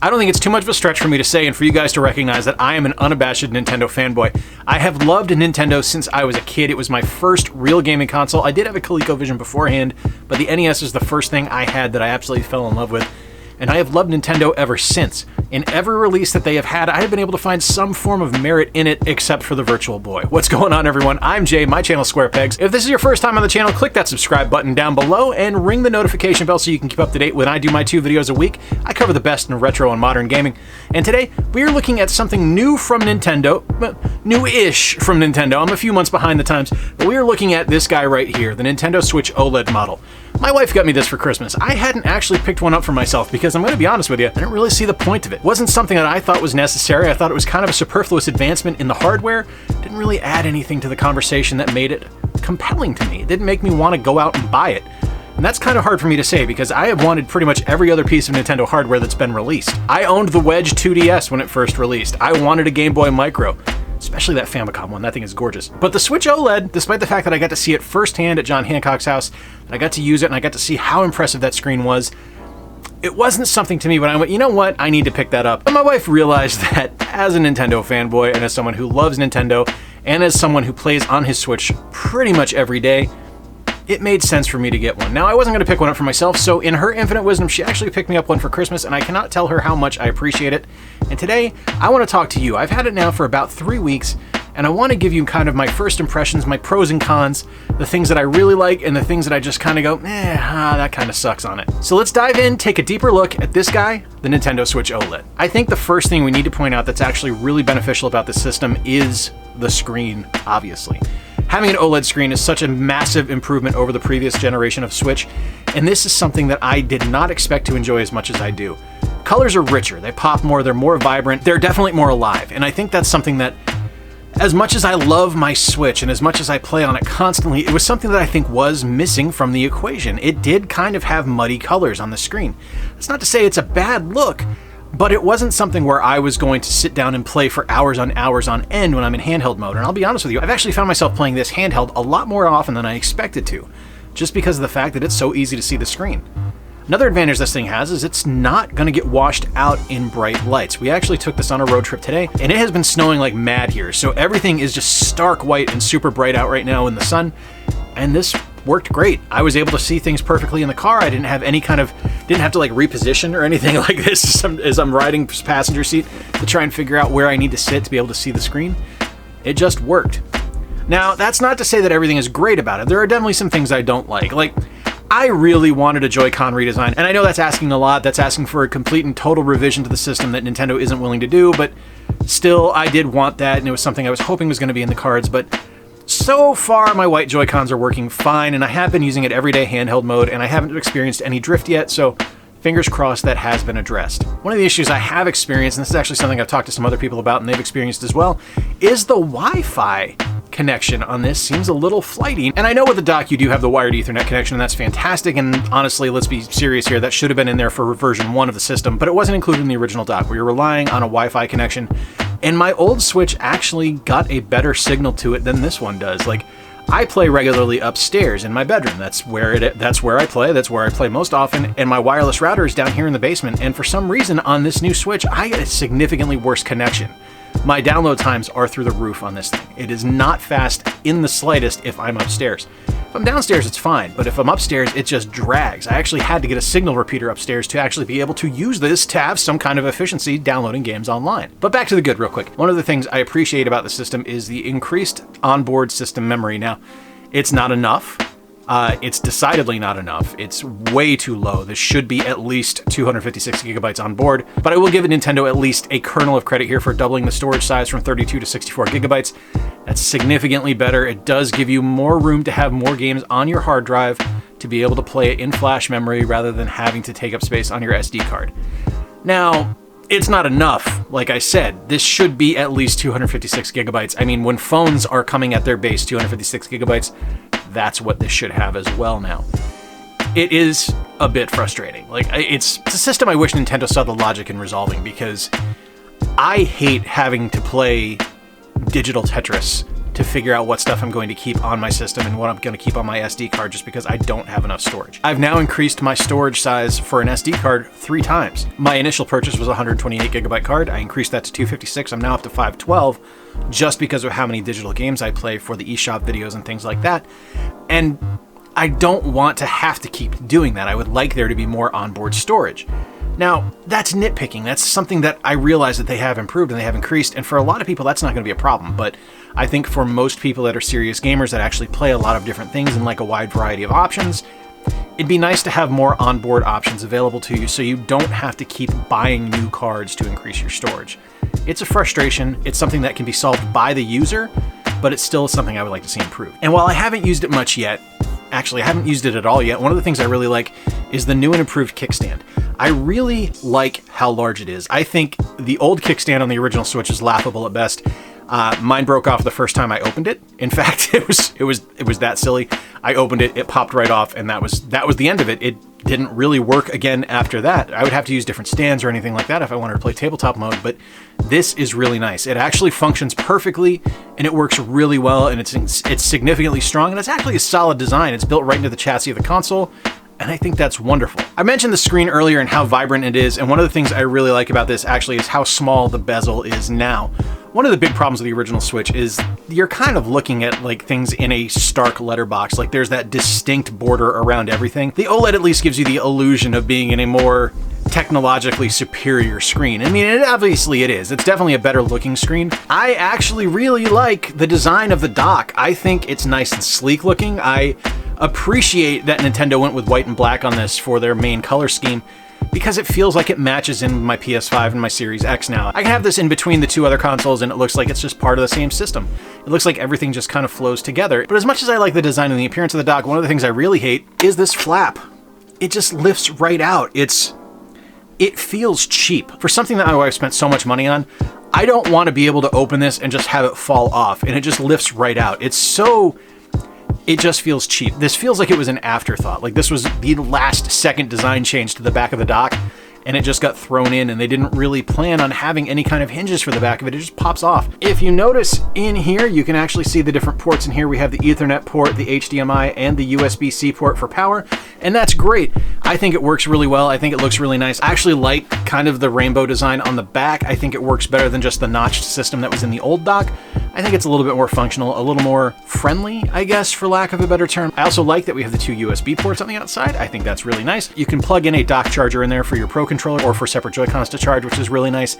I don't think it's too much of a stretch for me to say and for you guys to recognize that I am an unabashed Nintendo fanboy. I have loved Nintendo since I was a kid. It was my first real gaming console. I did have a ColecoVision beforehand, but the NES is the first thing I had that I absolutely fell in love with. And I have loved Nintendo ever since. In every release that they have had, I have been able to find some form of merit in it, except for the Virtual Boy. What's going on, everyone? I'm Jay, my channel is Square Pegs. If this is your first time on the channel, click that subscribe button down below and ring the notification bell so you can keep up to date when I do my 2 videos a week. I cover the best in retro and modern gaming. And today, we are looking at something new from Nintendo, new-ish from Nintendo. I'm a few months behind the times, but we are looking at this guy right here, the Nintendo Switch OLED model. My wife got me this for Christmas. I hadn't actually picked one up for myself because I'm going to be honest with you, I didn't really see the point of it. It wasn't something that I thought was necessary. I thought it was kind of a superfluous advancement in the hardware. It didn't really add anything to the conversation that made it compelling to me. It didn't make me want to go out and buy it. And that's kind of hard for me to say because I have wanted pretty much every other piece of Nintendo hardware that's been released. I owned the Wedge 2DS when it first released. I wanted a Game Boy Micro. Especially that Famicom one, that thing is gorgeous. But the Switch OLED, despite the fact that I got to see it firsthand at John Hancock's house, and I got to use it and I got to see how impressive that screen was, it wasn't something to me when I went, you know what, I need to pick that up. And my wife realized that as a Nintendo fanboy and as someone who loves Nintendo and as someone who plays on his Switch pretty much every day, it made sense for me to get one. Now, I wasn't going to pick one up for myself, so in her infinite wisdom, she actually picked me up one for Christmas, and I cannot tell her how much I appreciate it. And today, I want to talk to you. I've had it now for about 3 weeks, and I want to give you kind of my first impressions, my pros and cons, the things that I really like, and the things that I just kind of go, that kind of sucks on it. So let's dive in, take a deeper look at this guy, the Nintendo Switch OLED. I think the first thing we need to point out that's actually really beneficial about this system is the screen, obviously. Having an OLED screen is such a massive improvement over the previous generation of Switch, and this is something that I did not expect to enjoy as much as I do. Colors are richer, they pop more, they're more vibrant, they're definitely more alive, and I think that's something that, as much as I love my Switch and as much as I play on it constantly, it was something that I think was missing from the equation. It did kind of have muddy colors on the screen. That's not to say it's a bad look, but it wasn't something where I was going to sit down and play for hours on end when I'm in handheld mode. And I'll be honest with you, I've actually found myself playing this handheld a lot more often than I expected to, just because of the fact that it's so easy to see the screen. Another advantage this thing has is it's not going to get washed out in bright lights. We actually took this on a road trip today, and it has been snowing like mad here, so everything is just stark white and super bright out right now in the sun, and this worked great. I was able to see things perfectly in the car. I didn't have any kind of, didn't have to like reposition or anything like this as I'm riding passenger seat to try and figure out where I need to sit to be able to see the screen. It just worked. Now, that's not to say that everything is great about it. There are definitely some things I don't like. Like, I really wanted a Joy-Con redesign, and I know that's asking a lot. That's asking for a complete and total revision to the system that Nintendo isn't willing to do, but still, I did want that, and it was something I was hoping was going to be in the cards, but so far, my white Joy-Cons are working fine, and I have been using it everyday handheld mode, and I haven't experienced any drift yet, so fingers crossed that has been addressed. One of the issues I have experienced, and this is actually something I've talked to some other people about and they've experienced as well, is the Wi-Fi connection on this seems a little flighty. And I know with the dock you do have the wired Ethernet connection, and that's fantastic, and honestly, let's be serious here, that should have been in there for version 1 of the system, but it wasn't included in the original dock. We were relying on a Wi-Fi connection, and my old Switch actually got a better signal to it than this one does. Like, I play regularly upstairs in my bedroom. That's where I play. That's where I play most often. And my wireless router is down here in the basement. And for some reason on this new Switch, I get a significantly worse connection. My download times are through the roof on this thing. It is not fast in the slightest if I'm upstairs. If I'm downstairs, it's fine, but if I'm upstairs, it just drags. I actually had to get a signal repeater upstairs to actually be able to use this to have some kind of efficiency downloading games online. But back to the good real quick. One of the things I appreciate about the system is the increased onboard system memory. Now, it's not enough. It's decidedly not enough. It's way too low. This should be at least 256 gigabytes on board, but I will give Nintendo at least a kernel of credit here for doubling the storage size from 32 to 64 gigabytes. That's significantly better. It does give you more room to have more games on your hard drive to be able to play it in flash memory rather than having to take up space on your SD card. Now, it's not enough. Like I said, this should be at least 256 gigabytes. I mean, when phones are coming at their base 256 gigabytes, that's what this should have as well now. It is a bit frustrating. Like, it's a system I wish Nintendo saw the logic in resolving, because I hate having to play digital Tetris to figure out what stuff I'm going to keep on my system and what I'm going to keep on my SD card just because I don't have enough storage. I've now increased my storage size for an SD card 3 times. My initial purchase was a 128 gigabyte card. I increased that to 256. I'm now up to 512 just because of how many digital games I play for the eShop videos and things like that. And I don't want to have to keep doing that. I would like there to be more onboard storage. Now, that's nitpicking. That's something that I realize that they have improved and they have increased, and for a lot of people that's not going to be a problem, but I think for most people that are serious gamers that actually play a lot of different things and like a wide variety of options, it'd be nice to have more onboard options available to you so you don't have to keep buying new cards to increase your storage. It's a frustration. It's something that can be solved by the user, but it's still something I would like to see improved. And while I haven't used it much yet, actually I haven't used it at all yet, one of the things I really like is the new and improved kickstand. I really like how large it is. I think the old kickstand on the original Switch is laughable at best. Mine broke off the first time I opened it. In fact, it was that silly. I opened it, it popped right off, and that was the end of it. It didn't really work again after that. I would have to use different stands or anything like that if I wanted to play tabletop mode, but this is really nice. It actually functions perfectly, and it works really well, and it's significantly strong, and it's actually a solid design. It's built right into the chassis of the console, and I think that's wonderful. I mentioned the screen earlier and how vibrant it is, and one of the things I really like about this actually is how small the bezel is now. One of the big problems with the original Switch is you're kind of looking at like things in a stark letterbox, like there's that distinct border around everything. The OLED at least gives you the illusion of being in a more technologically superior screen. I mean, obviously it is. It's definitely a better looking screen. I actually really like the design of the dock. I think it's nice and sleek looking. I appreciate that Nintendo went with white and black on this for their main color scheme because it feels like it matches in my PS5 and my Series X now. I can have this in between the two other consoles and it looks like it's just part of the same system. It looks like everything just kind of flows together. But as much as I like the design and the appearance of the dock, one of the things I really hate is this flap. It just lifts right out. It feels cheap. For something that my wife spent so much money on, I don't want to be able to open this and just have it fall off, and it just lifts right out. It just feels cheap. This feels like it was an afterthought. Like this was the last second design change to the back of the dock, and it just got thrown in, and they didn't really plan on having any kind of hinges for the back of it. It just pops off. If you notice in here, you can actually see the different ports in here. We have the Ethernet port, the HDMI, and the USB-C port for power, and that's great. I think it works really well. I think it looks really nice. I actually like kind of the rainbow design on the back. I think it works better than just the notched system that was in the old dock. I think it's a little bit more functional, a little more friendly, I guess, for lack of a better term. I also like that we have the 2 USB ports on the outside. I think that's really nice. You can plug in a dock charger in there for your Pro Controller or for separate Joy-Cons to charge, which is really nice.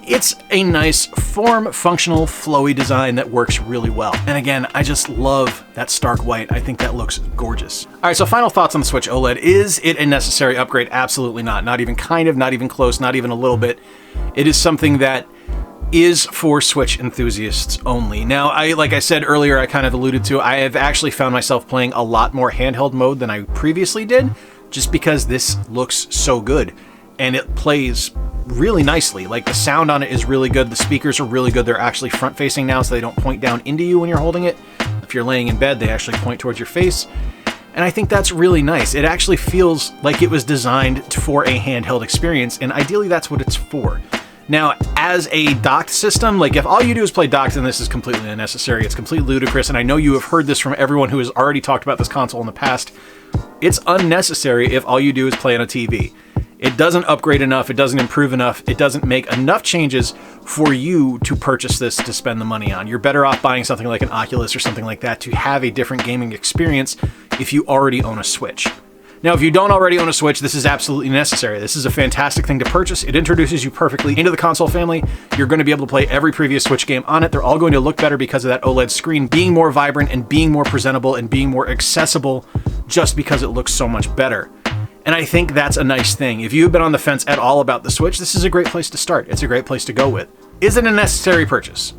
It's a nice form, functional, flowy design that works really well. And again, I just love that stark white. I think that looks gorgeous. All right, so final thoughts on the Switch OLED. Is it a necessary upgrade? Absolutely not. Not even kind of, not even close, not even a little bit. It is something that is for Switch enthusiasts only. Now, like I said earlier, I kind of alluded to, I have actually found myself playing a lot more handheld mode than I previously did, just because this looks so good. And it plays really nicely. Like the sound on it is really good. The speakers are really good. They're actually front facing now, so they don't point down into you when you're holding it. If you're laying in bed, they actually point towards your face. And I think that's really nice. It actually feels like it was designed for a handheld experience, and ideally that's what it's for. Now, as a docked system, like if all you do is play docked, then this is completely unnecessary. It's completely ludicrous, and I know you have heard this from everyone who has already talked about this console in the past. It's unnecessary if all you do is play on a TV. It doesn't upgrade enough, it doesn't improve enough, it doesn't make enough changes for you to purchase this to spend the money on. You're better off buying something like an Oculus or something like that to have a different gaming experience if you already own a Switch. Now, if you don't already own a Switch, this is absolutely necessary. This is a fantastic thing to purchase. It introduces you perfectly into the console family. You're going to be able to play every previous Switch game on it. They're all going to look better because of that OLED screen being more vibrant and being more presentable and being more accessible just because it looks so much better. And I think that's a nice thing. If you've been on the fence at all about the Switch, this is a great place to start. It's a great place to go with. Is it a necessary purchase?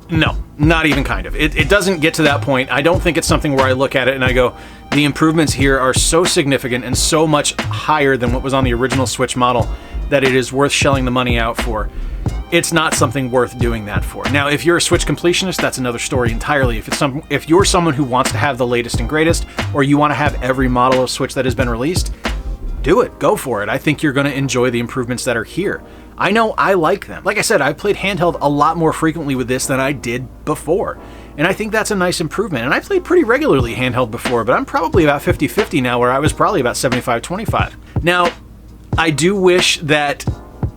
No, not even kind of. It doesn't get to that point. I don't think it's something where I look at it and I go, the improvements here are so significant and so much higher than what was on the original Switch model that it is worth shelling the money out for. It's not something worth doing that for. Now, if you're a Switch completionist, that's another story entirely. If you're someone who wants to have the latest and greatest, or you want to have every model of Switch that has been released, do it. Go for it. I think you're going to enjoy the improvements that are here. I know I like them. Like I said, I've played handheld a lot more frequently with this than I did before. And I think that's a nice improvement. And I played pretty regularly handheld before, but I'm probably about 50-50 now, where I was probably about 75-25. Now, I do wish that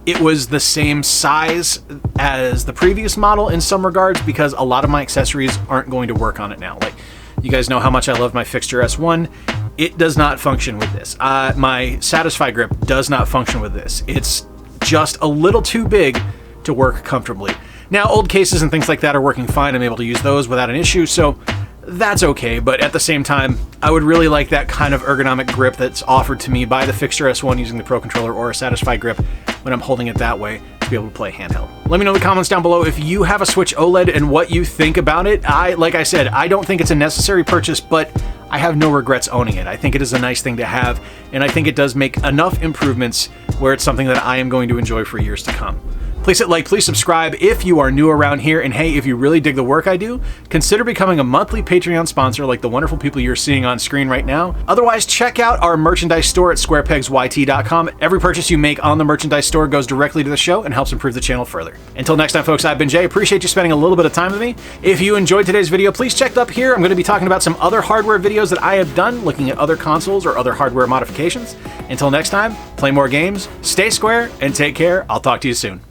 it was the same size as the previous model in some regards, because a lot of my accessories aren't going to work on it now. Like, you guys know how much I love my Fixture S1. It does not function with this. My Satisfy grip does not function with this. It's just a little too big to work comfortably. Now, old cases and things like that are working fine. I'm able to use those without an issue, so that's okay. But at the same time, I would really like that kind of ergonomic grip that's offered to me by the Fixture S1 using the Pro Controller or a Satisfy grip when I'm holding it that way to be able to play handheld. Let me know in the comments down below if you have a Switch OLED and what you think about it. Like I said, I don't think it's a necessary purchase, but I have no regrets owning it. I think it is a nice thing to have, and I think it does make enough improvements where it's something that I am going to enjoy for years to come. Please hit like, please subscribe if you are new around here, and hey, if you really dig the work I do, consider becoming a monthly Patreon sponsor like the wonderful people you're seeing on screen right now. Otherwise, check out our merchandise store at squarepegsyt.com. Every purchase you make on the merchandise store goes directly to the show and helps improve the channel further. Until next time, folks, I've been Jay. Appreciate you spending a little bit of time with me. If you enjoyed today's video, please check up here. I'm going to be talking about some other hardware videos that I have done, looking at other consoles or other hardware modifications. Until next time, play more games, stay square, and take care. I'll talk to you soon.